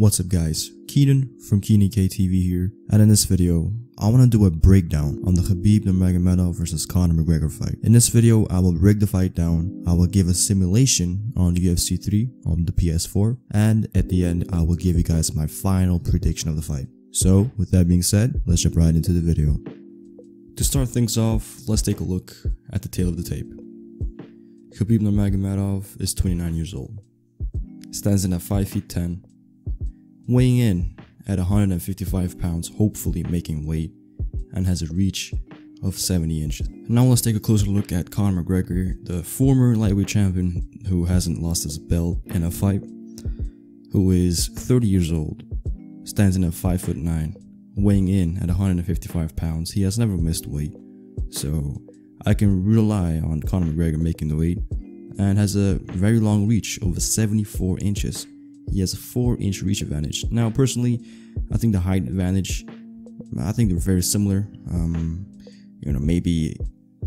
What's up guys, Kenan from kenanK TV here, and in this video, I want to do a breakdown on the Khabib Nurmagomedov vs Conor McGregor fight. In this video, I will break the fight down, I will give a simulation on UFC 3 on the PS4, and at the end, I will give you guys my final prediction of the fight. So, with that being said, let's jump right into the video. To start things off, let's take a look at the tail of the tape. Khabib Nurmagomedov is 29 years old, stands in at 5 feet 10, weighing in at 155 pounds, hopefully making weight, and has a reach of 70 inches. Now let's take a closer look at Conor McGregor, the former lightweight champion who hasn't lost his belt in a fight, who is 30 years old, stands in at 5'9", weighing in at 155 pounds. He has never missed weight, so I can rely on Conor McGregor making the weight, and has a very long reach, over 74 inches. He has a 4-inch reach advantage. Now, personally, I think the height advantage, I think they're very similar. Maybe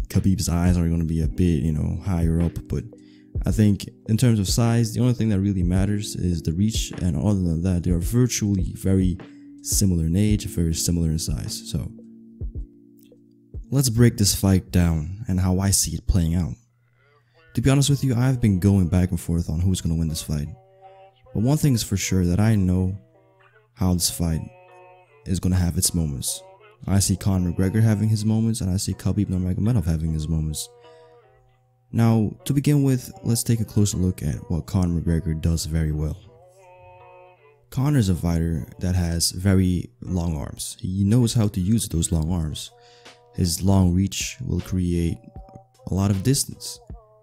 Khabib's eyes are going to be a bit, higher up, but I think in terms of size, the only thing that really matters is the reach, and other than that, they are virtually very similar in age, very similar in size. So, let's break this fight down and how I see it playing out. To be honest with you, I've been going back and forth on who's going to win this fight. But one thing is for sure, that I know how this fight is going to have its moments. I see Conor McGregor having his moments, and I see Khabib Nurmagomedov having his moments. Now, to begin with, let's take a closer look at what Conor McGregor does very well. Conor is a fighter that has very long arms. He knows how to use those long arms. His long reach will create a lot of distance.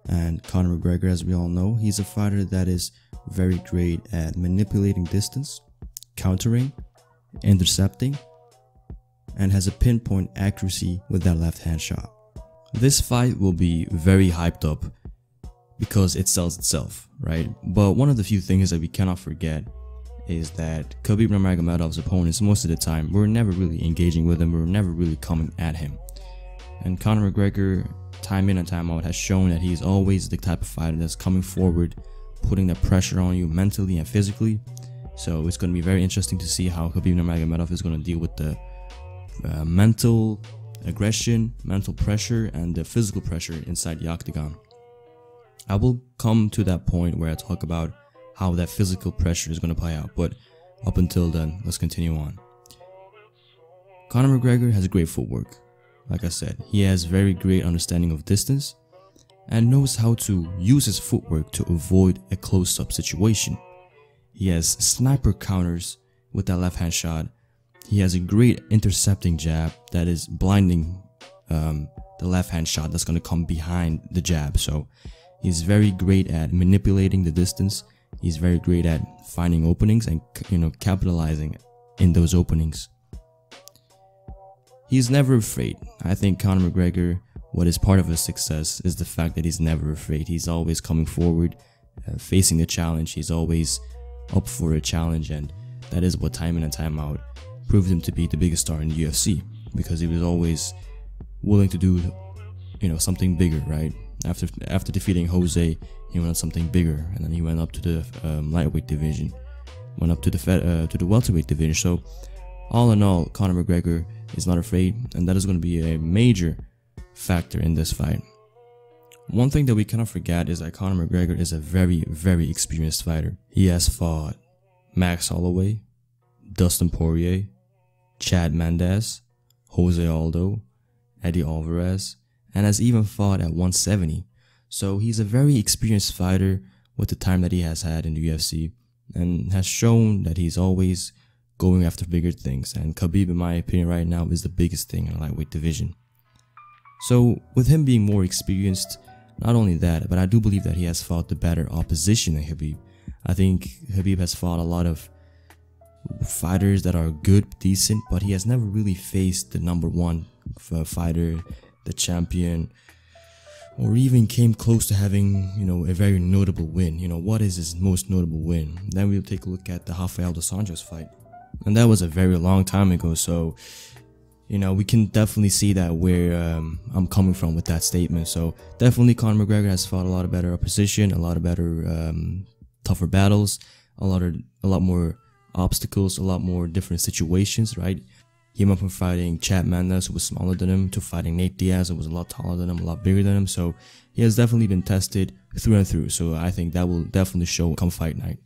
And Conor McGregor, as we all know, he's a fighter that is very great at manipulating distance, countering, intercepting, and has a pinpoint accuracy with that left hand shot. This fight will be very hyped up because it sells itself, right? But one of the few things that we cannot forget is that Khabib Nurmagomedov's opponents, most of the time, were never really engaging with him, were never really coming at him. And Conor McGregor, time in and time out, has shown that he's always the type of fighter that's coming forward, putting that pressure on you mentally and physically. So it's going to be very interesting to see how Khabib Nurmagomedov is going to deal with the mental aggression, mental pressure, and the physical pressure inside the octagon. I will come to that point where I talk about how that physical pressure is going to play out, but up until then, let's continue on. Conor McGregor has great footwork. Like I said, he has very great understanding of distance and knows how to use his footwork to avoid a close-up situation. He has sniper counters with that left-hand shot. He has a great intercepting jab that is blinding the left-hand shot that's going to come behind the jab. So he's very great at manipulating the distance. He's very great at finding openings and capitalizing in those openings. He's never afraid. I think Conor McGregor, what is part of his success is the fact that he's never afraid. He's always coming forward, facing a challenge. He's always up for a challenge, and that is what time in and time out proved him to be the biggest star in the UFC, because he was always willing to do, something bigger, right? After defeating Jose, he went on something bigger, and then he went up to the lightweight division, went up to the welterweight division. So, all in all, Conor McGregor is not afraid, and that is going to be a major factor in this fight. One thing that we cannot forget is that Conor McGregor is a very, very experienced fighter. He has fought Max Holloway, Dustin Poirier, Chad Mendes, Jose Aldo, Eddie Alvarez, and has even fought at 170. So he's a very experienced fighter with the time that he has had in the UFC, and has shown that he's always going after bigger things, and Khabib, in my opinion right now, is the biggest thing in the lightweight division. So with him being more experienced, not only that, but I do believe that he has fought the better opposition than Khabib. I think Khabib has fought a lot of fighters that are good, decent, but he has never really faced the #1 fighter, the champion, or even came close to having, a very notable win. What is his most notable win? Then we'll take a look at the Rafael dos Anjos fight. And that was a very long time ago, so, we can definitely see that where I'm coming from with that statement. So definitely Conor McGregor has fought a lot of better opposition, a lot of better, tougher battles, a lot more obstacles, a lot more different situations, right? He went from fighting Chad Mendes, who was smaller than him, to fighting Nate Diaz, who was a lot taller than him, a lot bigger than him. So he has definitely been tested through and through. So I think that will definitely show come fight night.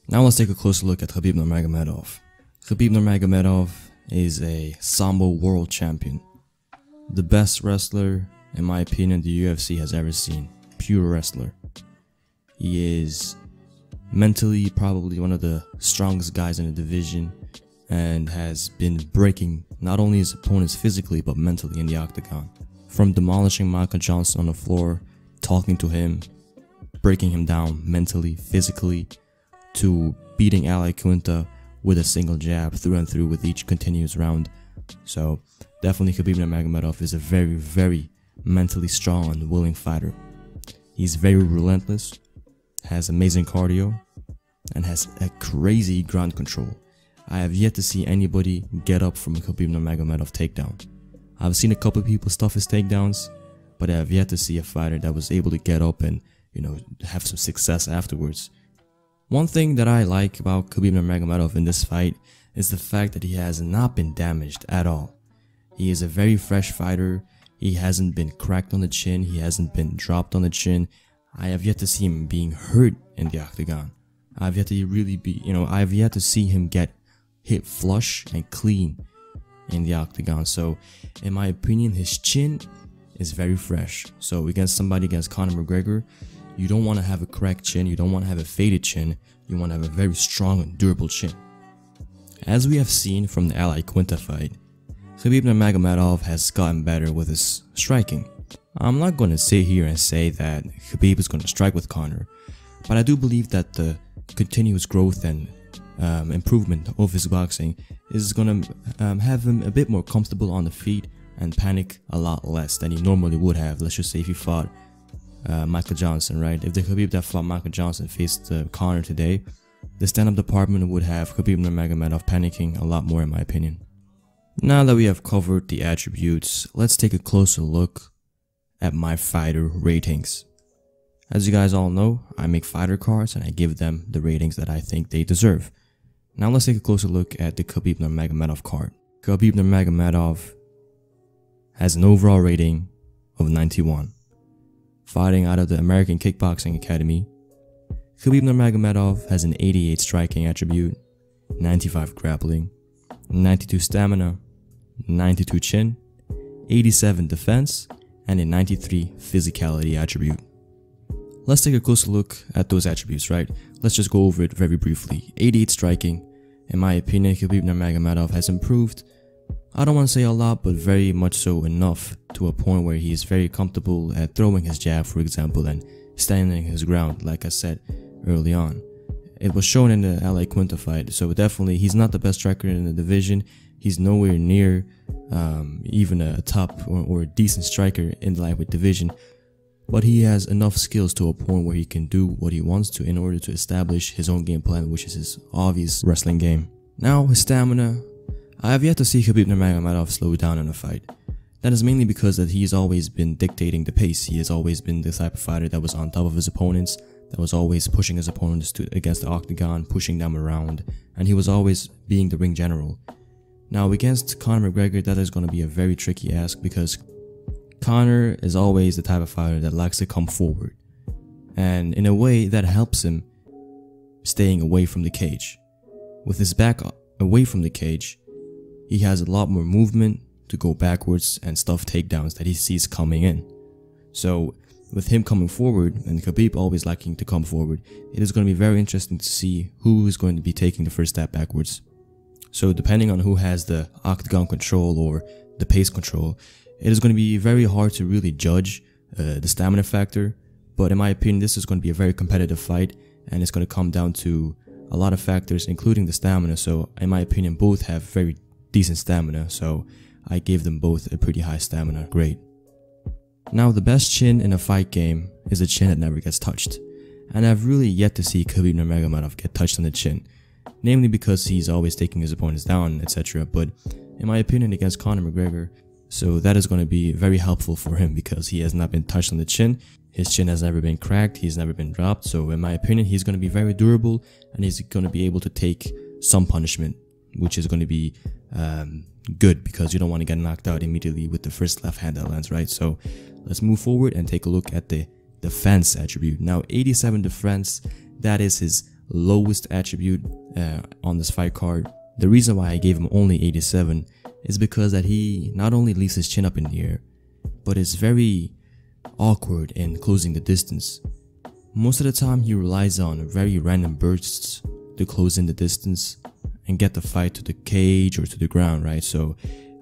Now let's take a closer look at Khabib Nurmagomedov. Khabib Nurmagomedov is a Sambo world champion. The best wrestler, in my opinion, the UFC has ever seen. Pure wrestler. He is mentally probably one of the strongest guys in the division, and has been breaking not only his opponents physically but mentally in the octagon. From demolishing Michael Johnson on the floor, talking to him, breaking him down mentally, physically, to beating Al Iaquinta with a single jab through and through with each continuous round. So definitely Khabib Nurmagomedov is a very, very mentally strong and willing fighter. He's very relentless, has amazing cardio, and has a crazy ground control. I have yet to see anybody get up from a Khabib Nurmagomedov takedown. I've seen a couple of people stuff his takedowns, but I have yet to see a fighter that was able to get up and, have some success afterwards. One thing that I like about Khabib Nurmagomedov in this fight is the fact that he has not been damaged at all. He is a very fresh fighter. He hasn't been cracked on the chin. He hasn't been dropped on the chin. I have yet to see him being hurt in the octagon. I've yet to see him get hit flush and clean in the octagon. So in my opinion, his chin is very fresh. So against Conor McGregor, you don't want to have a cracked chin, you don't want to have a faded chin, you want to have a very strong and durable chin. As we have seen from the Al Iaquinta fight, Khabib Nurmagomedov has gotten better with his striking. I'm not going to sit here and say that Khabib is going to strike with Conor, but I do believe that the continuous growth and improvement of his boxing is going to have him a bit more comfortable on the feet and panic a lot less than he normally would have. Let's just say if he fought Michael Johnson, right? If the Khabib that fought Michael Johnson faced Conor today, the stand-up department would have Khabib Nurmagomedov panicking a lot more, in my opinion. Now that we have covered the attributes, let's take a closer look at my fighter ratings. As you guys all know, I make fighter cards and I give them the ratings that I think they deserve. Now let's take a closer look at the Khabib Nurmagomedov card. Khabib Nurmagomedov has an overall rating of 91. Fighting out of the American Kickboxing Academy, Khabib Nurmagomedov has an 88 striking attribute, 95 grappling, 92 stamina, 92 chin, 87 defense, and a 93 physicality attribute. Let's take a closer look at those attributes, right? Let's just go over it very briefly. 88 striking. In my opinion, Khabib Nurmagomedov has improved. I don't want to say a lot, but very much so enough to a point where he is very comfortable at throwing his jab, for example, and standing his ground, like I said early on. It was shown in the Al Iaquinta fight, so definitely he's not the best striker in the division. He's nowhere near even a top or a decent striker in the lightweight division. But he has enough skills to a point where he can do what he wants to in order to establish his own game plan, which is his obvious wrestling game. Now, his stamina. I have yet to see Khabib Nurmagomedov slow down in a fight. That is mainly because that he's always been dictating the pace. He has always been the type of fighter that was on top of his opponents, that was always pushing his opponents against the octagon, pushing them around, and he was always being the ring general. Now, against Conor McGregor, that is going to be a very tricky ask because Conor is always the type of fighter that likes to come forward, and in a way that helps him staying away from the cage. With his back away from the cage, he has a lot more movement to go backwards and stuff takedowns that he sees coming in. So with him coming forward and Khabib always liking to come forward, it is going to be very interesting to see who is going to be taking the first step backwards. So depending on who has the octagon control or the pace control, it is going to be very hard to really judge the stamina factor. But in my opinion, this is going to be a very competitive fight, and it's going to come down to a lot of factors, including the stamina. So in my opinion, both have very decent stamina, so I gave them both a pretty high stamina grade. Now, the best chin in a fight game is a chin that never gets touched, and I've really yet to see Khabib Nurmagomedov get touched on the chin, namely because he's always taking his opponents down, etc. But in my opinion, against Conor McGregor, so that is going to be very helpful for him because he has not been touched on the chin. His chin has never been cracked, he's never been dropped, so in my opinion, he's going to be very durable, and he's going to be able to take some punishment, which is going to be good because you don't want to get knocked out immediately with the first left hand that lands, right? So let's move forward and take a look at the defense attribute. Now, 87 defense, that is his lowest attribute on this fight card. The reason why I gave him only 87 is because that he not only leaves his chin up in the air, but is very awkward in closing the distance. Most of the time, he relies on very random bursts to close in the distance and get the fight to the cage or to the ground, right? So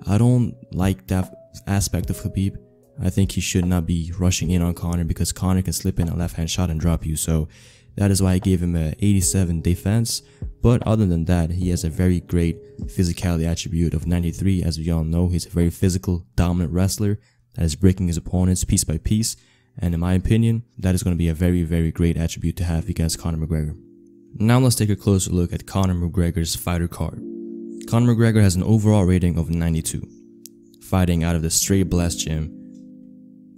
I don't like that aspect of Khabib. I think he should not be rushing in on Conor because Conor can slip in a left hand shot and drop you. So that is why I gave him a 87 defense. But other than that, he has a very great physicality attribute of 93. As we all know, he's a very physical, dominant wrestler that is breaking his opponents piece by piece. And in my opinion, that is going to be a very, very great attribute to have against Conor McGregor. Now let's take a closer look at Conor McGregor's fighter card. Conor McGregor has an overall rating of 92. Fighting out of the straight blast gym,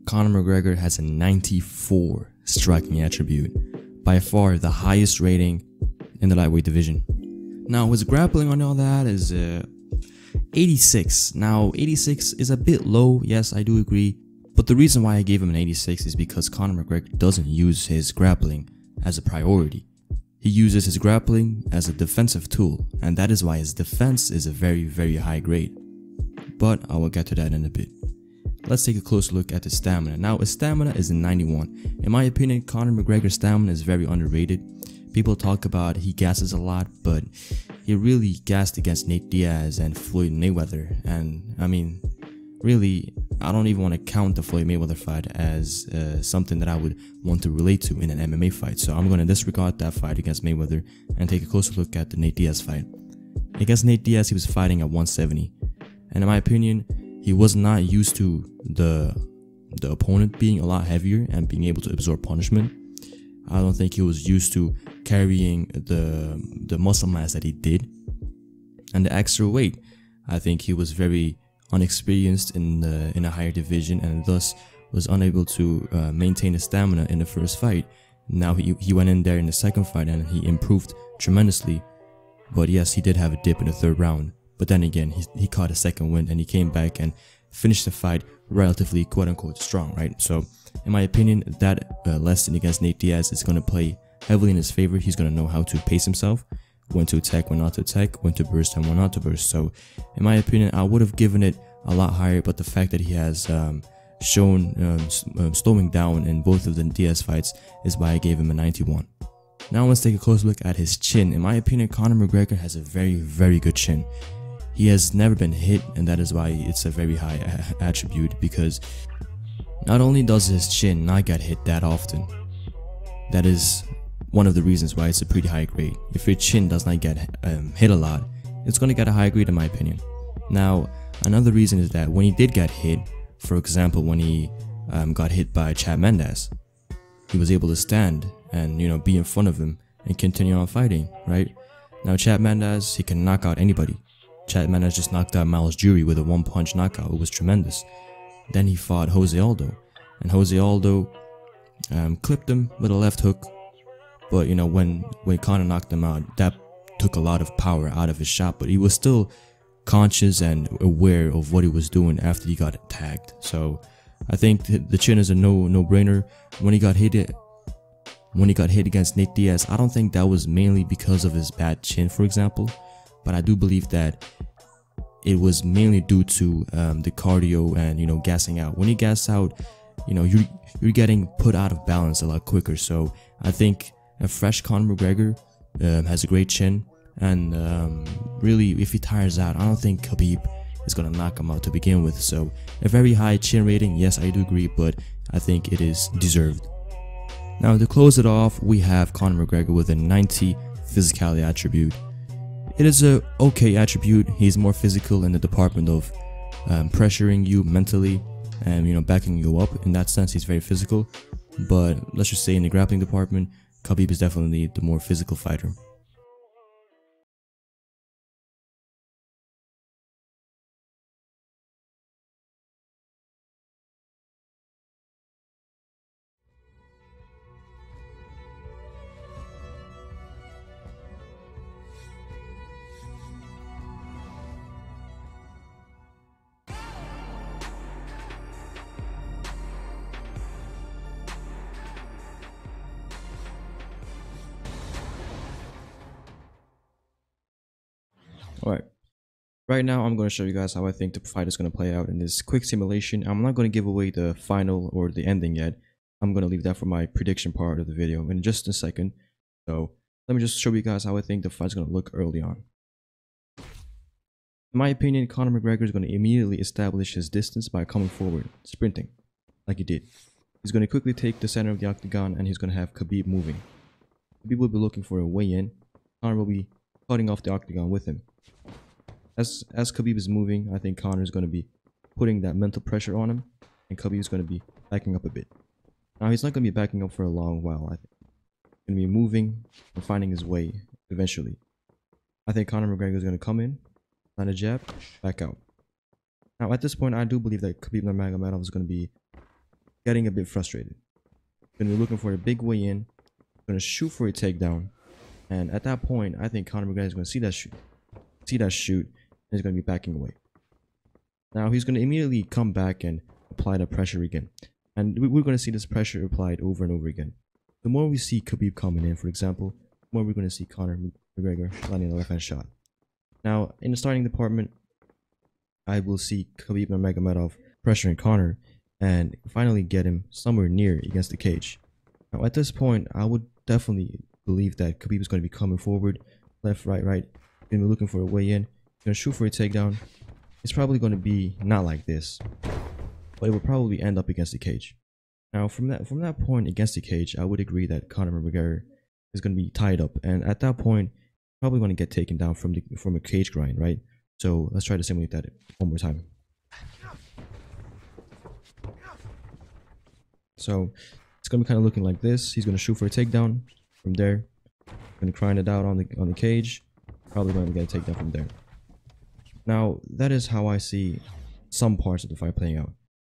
Conor McGregor has a 94 striking attribute, by far the highest rating in the lightweight division. Now his grappling on all that is 86. Now 86 is a bit low, yes, I do agree, but the reason why I gave him an 86 is because Conor McGregor doesn't use his grappling as a priority. He uses his grappling as a defensive tool, and that is why his defense is a very, very high grade. But I will get to that in a bit. Let's take a closer look at his stamina. Now, his stamina is a 91. In my opinion, Conor McGregor's stamina is very underrated. People talk about he gasses a lot, but he really gassed against Nate Diaz and Floyd Mayweather. And I mean, really, I don't even want to count the Floyd Mayweather fight as something that I would want to relate to in an MMA fight. So I'm going to disregard that fight against Mayweather and take a closer look at the Nate Diaz fight. Against Nate Diaz, he was fighting at 170. And in my opinion, he was not used to the opponent being a lot heavier and being able to absorb punishment. I don't think he was used to carrying the muscle mass that he did. And the extra weight, I think he was very unexperienced in a higher division and thus was unable to maintain his stamina in the first fight. Now he went in there in the second fight and he improved tremendously. But yes, he did have a dip in the third round. But then again, he caught a second win and he came back and finished the fight relatively quote-unquote strong, right? So in my opinion, that lesson against Nate Diaz is going to play heavily in his favor. He's going to know how to pace himself, when to attack, when not to attack, when to burst and when not to burst. So in my opinion, I would have given it a lot higher, but the fact that he has shown slowing down in both of the Diaz fights is why I gave him a 91. Now let's take a close look at his chin. In my opinion, Conor McGregor has a very, very good chin. He has never been hit, and that is why it's a very high attribute, because not only does his chin not get hit that often, that is one of the reasons why it's a pretty high grade. If your chin does not get hit a lot, it's going to get a high grade in my opinion. Now, another reason is that when he did get hit, for example, when he got hit by Chad Mendes, he was able to stand and, you know, be in front of him and continue on fighting, right? Now, Chad Mendes, he can knock out anybody. Chad Mendes just knocked out Miles Jury with a one-punch knockout. It was tremendous. Then he fought Jose Aldo, and Jose Aldo clipped him with a left hook. But you know, when Conor knocked him out, that took a lot of power out of his shot. But he was still conscious and aware of what he was doing after he got tagged. So I think the chin is a no-brainer. When he got hit against Nate Diaz, I don't think that was mainly because of his bad chin, for example. But I do believe that it was mainly due to the cardio and, you know, gassing out. When you gas out, you know, you're getting put out of balance a lot quicker. So I think a fresh Conor McGregor has a great chin, and really, if he tires out, I don't think Khabib is going to knock him out to begin with. So a very high chin rating, yes, I do agree, but I think it is deserved. Now to close it off, we have Conor McGregor with a 90 physicality attribute. It is a okay attribute. He's more physical in the department of pressuring you mentally and backing you up. In that sense, he's very physical. But let's just say in the grappling department, Khabib is definitely the more physical fighter. Alright, right now I'm going to show you guys how I think the fight is going to play out in this quick simulation. I'm not going to give away the final or the ending yet. I'm going to leave that for my prediction part of the video in just a second. So let me just show you guys how I think the fight is going to look early on. In my opinion, Conor McGregor is going to immediately establish his distance by coming forward, sprinting, like he did. He's going to quickly take the center of the octagon and he's going to have Khabib moving. Khabib will be looking for a way in. Conor will be cutting off the octagon with him. As Khabib is moving, I think Conor is going to be putting that mental pressure on him, and Khabib is going to be backing up a bit. Now, he's not going to be backing up for a long while, I think. He's going to be moving and finding his way eventually. I think Conor McGregor is going to come in, land a jab, back out. Now, at this point, I do believe that Khabib Nurmagomedov is going to be getting a bit frustrated. He's going to be looking for a big way in, going to shoot for a takedown, and at that point, I think Conor McGregor is going to see that shoot, and he's going to be backing away. Now he's going to immediately come back and apply the pressure again, and we're going to see this pressure applied over and over again. The more we see Khabib coming in, for example, the more we're going to see Conor McGregor landing a left hand shot. Now in the starting department, I will see Khabib Nurmagomedov pressuring Conor and finally get him somewhere near against the cage. Now at this point, I would definitely believe that Khabib is going to be coming forward, left, right, right. He's going to be looking for a way in. He's going to shoot for a takedown. It's probably going to be not like this, but it will probably end up against the cage. Now from that point against the cage, I would agree that Conor McGregor is going to be tied up, and at that point, probably going to get taken down from a cage grind, right? So let's try to simulate that one more time. So it's going to be kind of looking like this. He's going to shoot for a takedown from there. Going to grind it out on the cage. Probably going to get a takedown from there. Now that is how I see some parts of the fight playing out.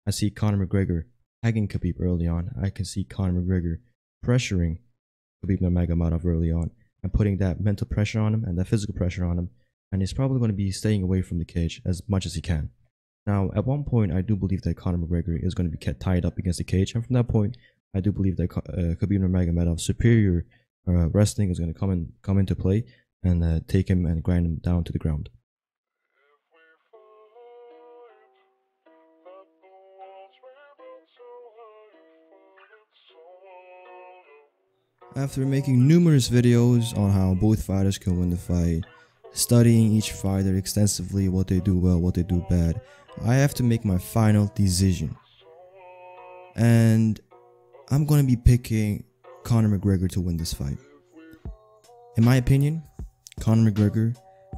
I see Conor McGregor tagging Khabib early on. I can see Conor McGregor pressuring Khabib Nurmagomedov early on and putting that mental pressure on him and that physical pressure on him. And he's probably going to be staying away from the cage as much as he can. Now, at one point, I do believe that Conor McGregor is going to be kept tied up against the cage. And from that point, I do believe that Khabib Nurmagomedov's superior wrestling is going to come into play and take him and grind him down to the ground. After making numerous videos on how both fighters can win the fight, studying each fighter extensively, what they do well, what they do bad, I have to make my final decision. And I'm going to be picking Conor McGregor to win this fight. In my opinion, Conor McGregor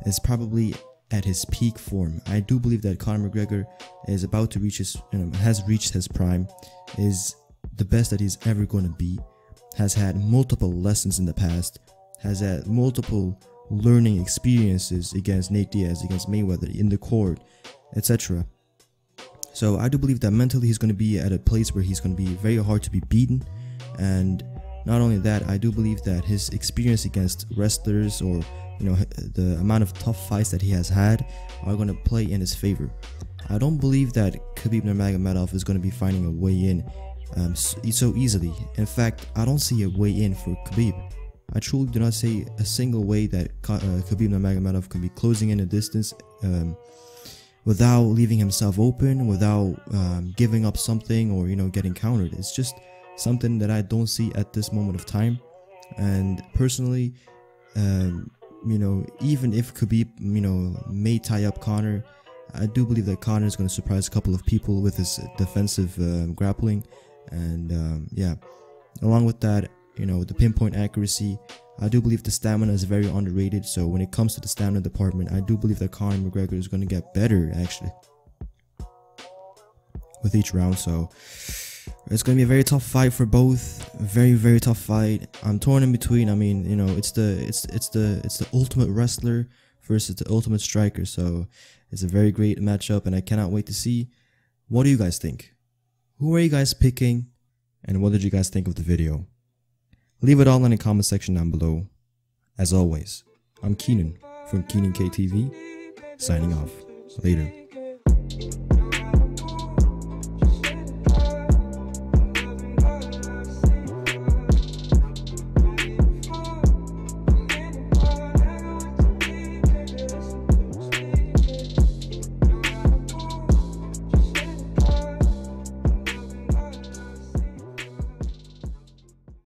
is probably at his peak form. I do believe that Conor McGregor is about to reach has reached his prime, is the best that he's ever going to be, has had multiple lessons in the past, has had multiple learning experiences against Nate Diaz, against Mayweather, in the court, etc. So I do believe that mentally he's going to be at a place where he's going to be very hard to be beaten. And not only that, I do believe that his experience against wrestlers, or the amount of tough fights that he has had, are going to play in his favor. I don't believe that Khabib Nurmagomedov is going to be finding a way in so easily. In fact, I don't see a way in for Khabib. I truly do not see a single way that Khabib Nurmagomedov can be closing in a distance without leaving himself open, without giving up something or getting countered. It's just something that I don't see at this moment of time. And personally, even if Khabib, may tie up Conor, I do believe that Conor is going to surprise a couple of people with his defensive grappling. And yeah, along with that, the pinpoint accuracy, I do believe the stamina is very underrated. So when it comes to the stamina department, I do believe that Conor McGregor is going to get better actually with each round. So it's going to be a very tough fight for both. Very, very tough fight. I'm torn in between. I mean, it's the ultimate wrestler versus the ultimate striker. So it's a very great matchup, and I cannot wait to see. What do you guys think? Who are you guys picking, and what did you guys think of the video? Leave it all in the comment section down below. As always, I'm kenanK from kenanK TV, signing off. Later.